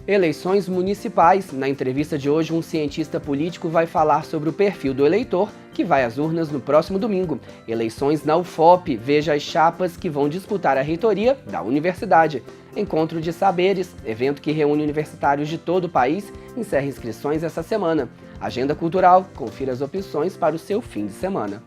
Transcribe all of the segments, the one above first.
Eleições municipais. Na entrevista de hoje, um cientista político vai falar sobre o perfil do eleitor que vai às urnas no próximo domingo. Eleições na UFOP. Veja as chapas que vão disputar a reitoria da universidade. Encontro de Saberes, evento que reúne universitários de todo o país, encerra inscrições essa semana. Agenda cultural. Confira as opções para o seu fim de semana.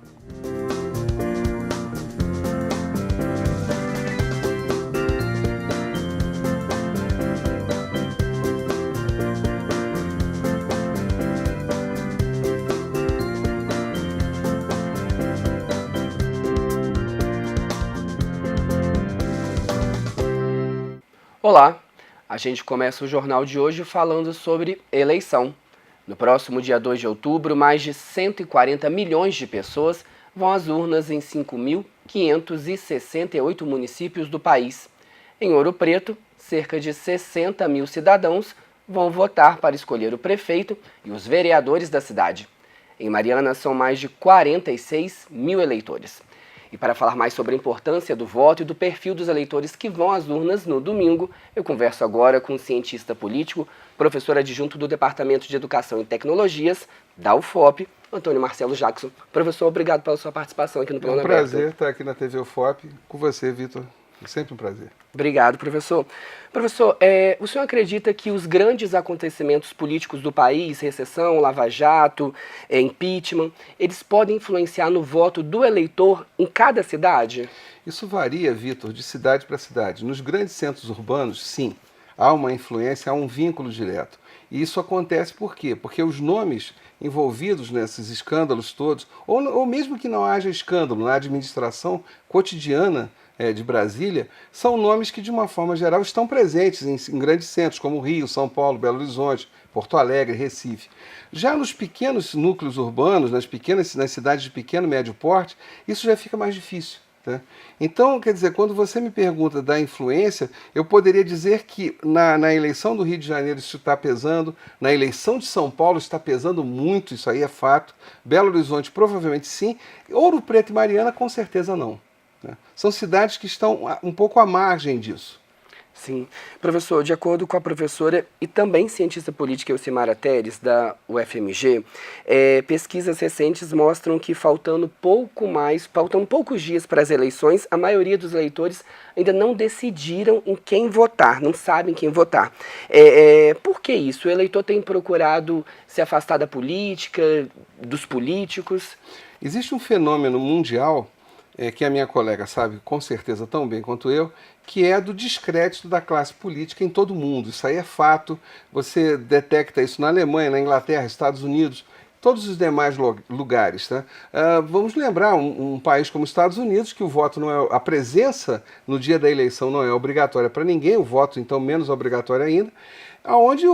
Olá, a gente começa o jornal de hoje falando sobre eleição. No próximo dia 2 de outubro, mais de 140 milhões de pessoas vão às urnas em 5.568 municípios do país. Em Ouro Preto, cerca de 60 mil cidadãos vão votar para escolher o prefeito e os vereadores da cidade. Em Mariana, são mais de 46 mil eleitores. E para falar mais sobre a importância do voto e do perfil dos eleitores que vão às urnas no domingo, eu converso agora com um cientista político, professor adjunto do Departamento de Educação e Tecnologias da UFOP, Antônio Marcelo Jackson. Professor, obrigado pela sua participação aqui no Plano Aberto. É um prazer estar aqui na TV UFOP com você, Vitor. É sempre um prazer. Obrigado, professor. Professor, o senhor acredita que os grandes acontecimentos políticos do país, recessão, Lava Jato, impeachment, eles podem influenciar no voto do eleitor em cada cidade? Isso varia, Vitor, de cidade para cidade. Nos grandes centros urbanos, sim, há uma influência, há um vínculo direto. E isso acontece por quê? Porque os nomes envolvidos nesses escândalos todos, ou mesmo que não haja escândalo na administração cotidiana de Brasília, são nomes que, de uma forma geral, estão presentes em grandes centros, como Rio, São Paulo, Belo Horizonte, Porto Alegre, Recife. Já nos pequenos núcleos urbanos, nas cidades de pequeno e médio porte, isso já fica mais difícil. Tá? Então, quer dizer, quando você me pergunta da influência, eu poderia dizer que na eleição do Rio de Janeiro isso está pesando, na eleição de São Paulo está pesando muito, isso aí é fato, Belo Horizonte provavelmente sim, Ouro Preto e Mariana com certeza não. São cidades que estão um pouco à margem disso. Sim. Professor, de acordo com a professora e também cientista política Elcimara Teres, da UFMG, pesquisas recentes mostram que faltando poucos dias para as eleições, a maioria dos eleitores ainda não decidiram em quem votar, não sabem quem votar. Por que isso? O eleitor tem procurado se afastar da política, dos políticos? Existe um fenômeno mundial que a minha colega sabe com certeza tão bem quanto eu, que é do descrédito da classe política em todo o mundo. Isso aí é fato, você detecta isso na Alemanha, na Inglaterra, Estados Unidos, todos os demais lugares. Tá? Vamos lembrar um país como os Estados Unidos, que o voto não é, a presença no dia da eleição não é obrigatória para ninguém, o voto então menos obrigatório ainda, onde,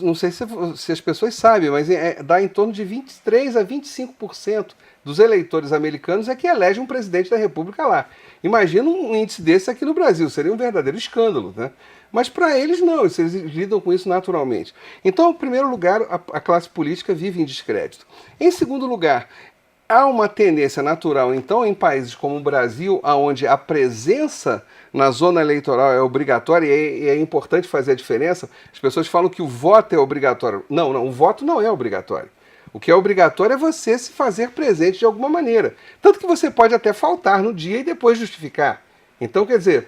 não sei se as pessoas sabem, mas dá em torno de 23% a 25% dos eleitores americanos é que elege um presidente da República lá. Imagina um índice desse aqui no Brasil, seria um verdadeiro escândalo, né? Mas para eles não, eles lidam com isso naturalmente. Então, em primeiro lugar, a classe política vive em descrédito. Em segundo lugar, há uma tendência natural, então, em países como o Brasil, onde a presença na zona eleitoral é obrigatória, e é importante fazer a diferença. As pessoas falam que o voto é obrigatório. Não, o voto não é obrigatório. O que é obrigatório é você se fazer presente de alguma maneira. Tanto que você pode até faltar no dia e depois justificar. Então, quer dizer,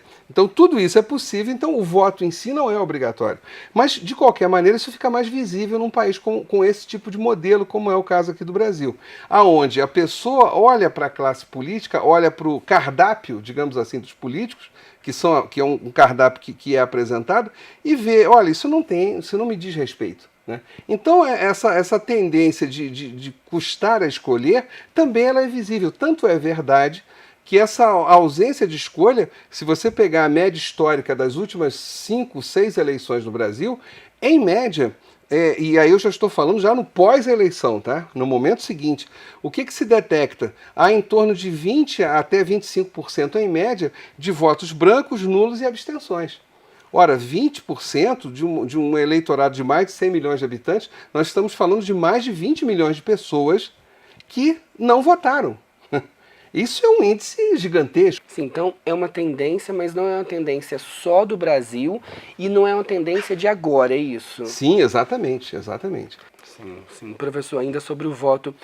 tudo isso é possível, então o voto em si não é obrigatório. Mas, de qualquer maneira, isso fica mais visível num país com esse tipo de modelo, como é o caso aqui do Brasil, aonde a pessoa olha para a classe política, olha para o cardápio, digamos assim, dos políticos, que é um cardápio que é apresentado, e vê, olha, isso não me diz respeito. Né? Então, essa tendência de custar a escolher, também ela é visível. Tanto é verdade que essa ausência de escolha, se você pegar a média histórica das últimas 5, 6 eleições no Brasil, em média, e aí eu já estou falando já no pós-eleição, tá? No momento seguinte, o que se detecta? Há em torno de 20% até 25% em média de votos brancos, nulos e abstenções. Ora, 20% de um eleitorado de mais de 100 milhões de habitantes, nós estamos falando de mais de 20 milhões de pessoas que não votaram. Isso é um índice gigantesco. Sim, então é uma tendência, mas não é uma tendência só do Brasil e não é uma tendência de agora, é isso? Sim, exatamente, exatamente. Sim, sim. Professor, ainda sobre o voto,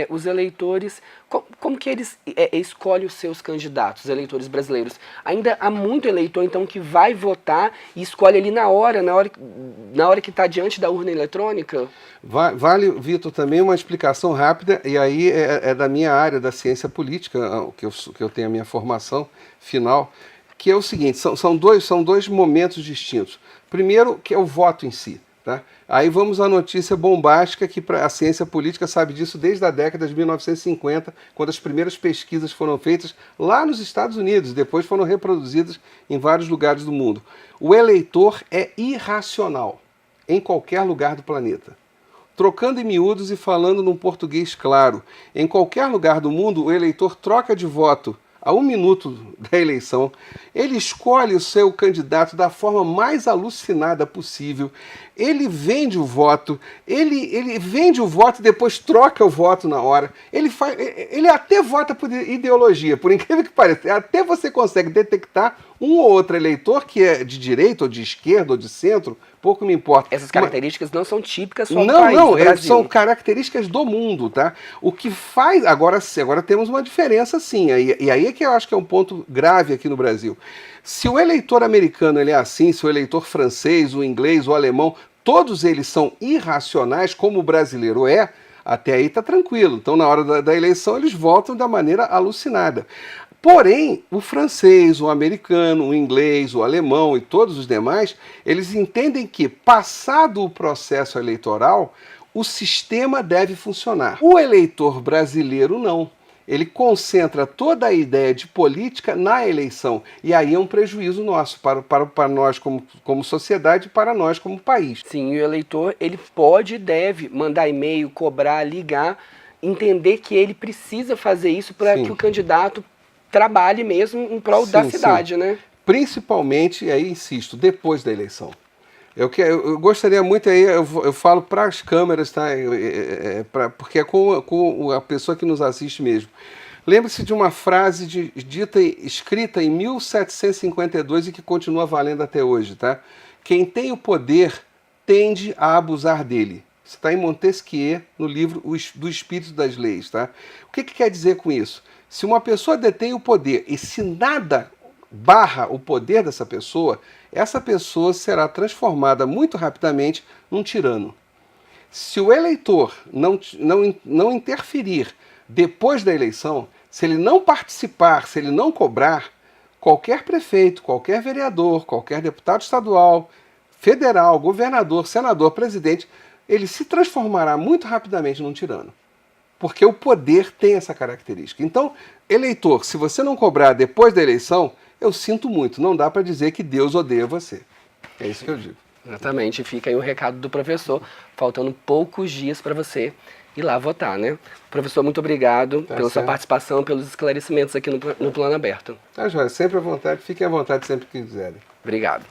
os eleitores, como que eles escolhem os seus candidatos, os eleitores brasileiros? Ainda há muito eleitor, então, que vai votar e escolhe ali na hora que está diante da urna eletrônica? Vale, Vitor, também uma explicação rápida, e aí é da minha área, da ciência política, que eu tenho a minha formação final, que é o seguinte, são dois momentos distintos. Primeiro, que é o voto em si. Tá? Aí vamos à notícia bombástica, que a ciência política sabe disso desde a década de 1950, quando as primeiras pesquisas foram feitas lá nos Estados Unidos, depois foram reproduzidas em vários lugares do mundo. O eleitor é irracional em qualquer lugar do planeta. Trocando em miúdos e falando num português claro, em qualquer lugar do mundo, o eleitor troca de voto a 1 minuto da eleição, ele escolhe o seu candidato da forma mais alucinada possível, ele vende o voto, ele vende o voto e depois troca o voto na hora, ele até vota por ideologia, por incrível que pareça, até você consegue detectar um ou outro eleitor que é de direita ou de esquerda ou de centro, pouco me importa. Essas características não são típicas só do país, do Brasil. São características do mundo, tá? O que faz... Agora temos uma diferença, sim, e aí é que eu acho que é um ponto grave aqui no Brasil. Se o eleitor americano ele é assim, se o eleitor francês, o inglês, o alemão, todos eles são irracionais, como o brasileiro é, até aí tá tranquilo. Então, na hora da eleição, eles votam da maneira alucinada. Porém, o francês, o americano, o inglês, o alemão e todos os demais, eles entendem que, passado o processo eleitoral, o sistema deve funcionar. O eleitor brasileiro não. Ele concentra toda a ideia de política na eleição. E aí é um prejuízo nosso, para nós como sociedade e para nós como país. Sim, o eleitor ele pode e deve mandar e-mail, cobrar, ligar, entender que ele precisa fazer isso para que o candidato trabalhe mesmo em prol da cidade, né? Principalmente, aí insisto, depois da eleição. Eu gostaria muito, aí eu falo para as câmeras, tá? Porque é com a pessoa que nos assiste mesmo. Lembre-se de uma frase escrita em 1752 e que continua valendo até hoje, tá? Quem tem o poder tende a abusar dele. Isso está em Montesquieu, no livro do Espírito das Leis, tá? O que quer dizer com isso? Se uma pessoa detém o poder e se nada barra o poder dessa pessoa, essa pessoa será transformada muito rapidamente num tirano. Se o eleitor não interferir depois da eleição, se ele não participar, se ele não cobrar, qualquer prefeito, qualquer vereador, qualquer deputado estadual, federal, governador, senador, presidente, ele se transformará muito rapidamente num tirano. Porque o poder tem essa característica. Então, eleitor, se você não cobrar depois da eleição, eu sinto muito, não dá para dizer que Deus odeia você. É isso que eu digo. Exatamente, fica aí o recado do professor, faltando poucos dias para você ir lá votar, né? Professor, muito obrigado pela sua participação, pelos esclarecimentos aqui no Plano Aberto. Tá, Joia, sempre à vontade, fiquem à vontade sempre que quiserem. Obrigado.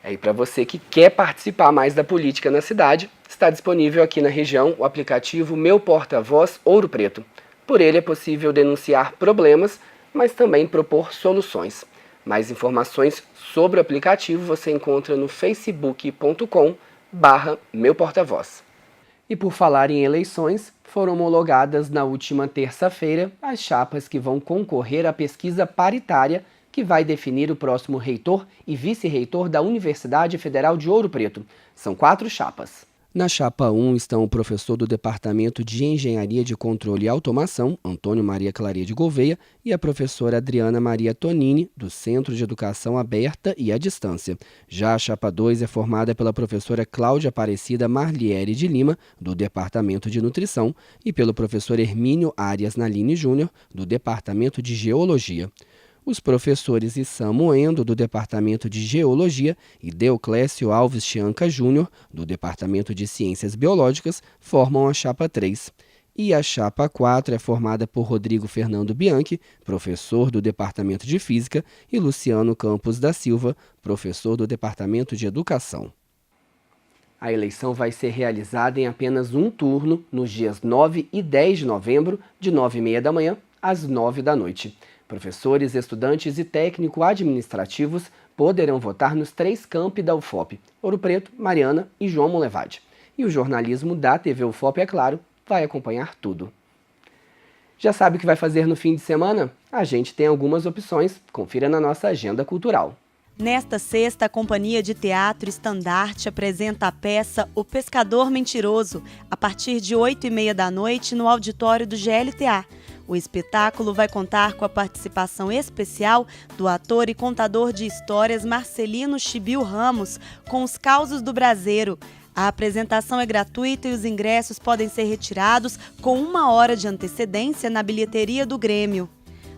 E para você que quer participar mais da política na cidade, está disponível aqui na região o aplicativo Meu Porta-Voz Ouro Preto. Por ele é possível denunciar problemas, mas também propor soluções. Mais informações sobre o aplicativo você encontra no facebook.com/meuportavoz. E por falar em eleições, foram homologadas na última terça-feira as chapas que vão concorrer à pesquisa paritária que vai definir o próximo reitor e vice-reitor da Universidade Federal de Ouro Preto. São 4 chapas. Na chapa 1 estão o professor do Departamento de Engenharia de Controle e Automação, Antônio Maria Claria de Gouveia, e a professora Adriana Maria Tonini, do Centro de Educação Aberta e à Distância. Já a chapa 2 é formada pela professora Cláudia Aparecida Marliere de Lima, do Departamento de Nutrição, e pelo professor Hermínio Arias Naline Júnior, do Departamento de Geologia. Os professores Issam Moendo, do Departamento de Geologia, e Deoclésio Alves Chianca Júnior, do Departamento de Ciências Biológicas, formam a chapa 3. E a chapa 4 é formada por Rodrigo Fernando Bianchi, professor do Departamento de Física, e Luciano Campos da Silva, professor do Departamento de Educação. A eleição vai ser realizada em apenas um turno, nos dias 9 e 10 de novembro, de 9h30 da manhã às 9 da noite. Professores, estudantes e técnico-administrativos poderão votar nos 3 campi da UFOP, Ouro Preto, Mariana e João Monlevade. E o jornalismo da TV UFOP, é claro, vai acompanhar tudo. Já sabe o que vai fazer no fim de semana? A gente tem algumas opções, confira na nossa agenda cultural. Nesta sexta, a Companhia de Teatro Estandarte apresenta a peça O Pescador Mentiroso, a partir de 8h30 da noite no auditório do GLTA. O espetáculo vai contar com a participação especial do ator e contador de histórias Marcelino Chibil Ramos, com os causos do braseiro. A apresentação é gratuita e os ingressos podem ser retirados com 1 hora de antecedência na bilheteria do Grêmio.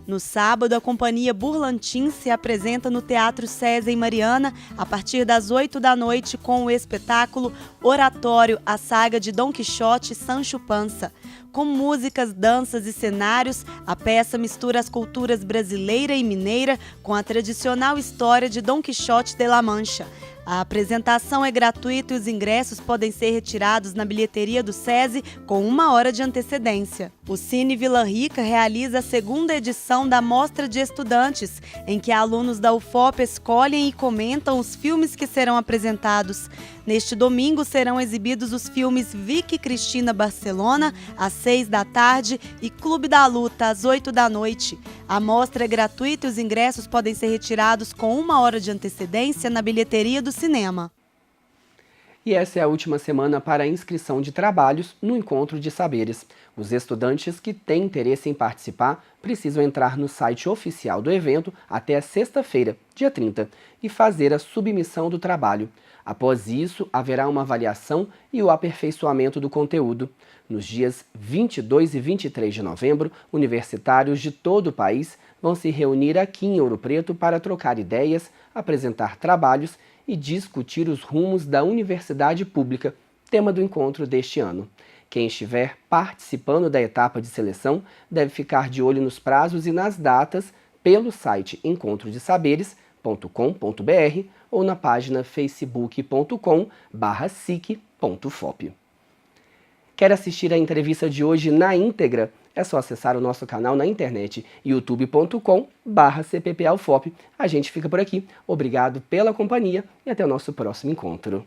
No sábado, a Companhia Burlantim se apresenta no Teatro César em Mariana, a partir das 8 da noite, com o espetáculo Oratório, a saga de Dom Quixote e Sancho Panza. Com músicas, danças e cenários, a peça mistura as culturas brasileira e mineira com a tradicional história de Dom Quixote de La Mancha. A apresentação é gratuita e os ingressos podem ser retirados na bilheteria do SESI com 1 hora de antecedência. O Cine Vila Rica realiza a 2ª edição da Mostra de Estudantes, em que alunos da UFOP escolhem e comentam os filmes que serão apresentados. Neste domingo serão exibidos os filmes Vicky Cristina Barcelona, às 6 da tarde, e Clube da Luta, às 8 da noite. A mostra é gratuita e os ingressos podem ser retirados com 1 hora de antecedência na bilheteria do cinema. E essa é a última semana para a inscrição de trabalhos no Encontro de Saberes. Os estudantes que têm interesse em participar precisam entrar no site oficial do evento até a sexta-feira, dia 30, e fazer a submissão do trabalho. Após isso, haverá uma avaliação e o aperfeiçoamento do conteúdo. Nos dias 22 e 23 de novembro, universitários de todo o país vão se reunir aqui em Ouro Preto para trocar ideias, apresentar trabalhos e discutir os rumos da universidade pública, tema do encontro deste ano. Quem estiver participando da etapa de seleção deve ficar de olho nos prazos e nas datas pelo site encontrodesaberes.com.br ou na página facebook.com/sic.fop. Quer assistir a entrevista de hoje na íntegra? É só acessar o nosso canal na internet, youtube.com/cppafop. A gente fica por aqui. Obrigado pela companhia e até o nosso próximo encontro.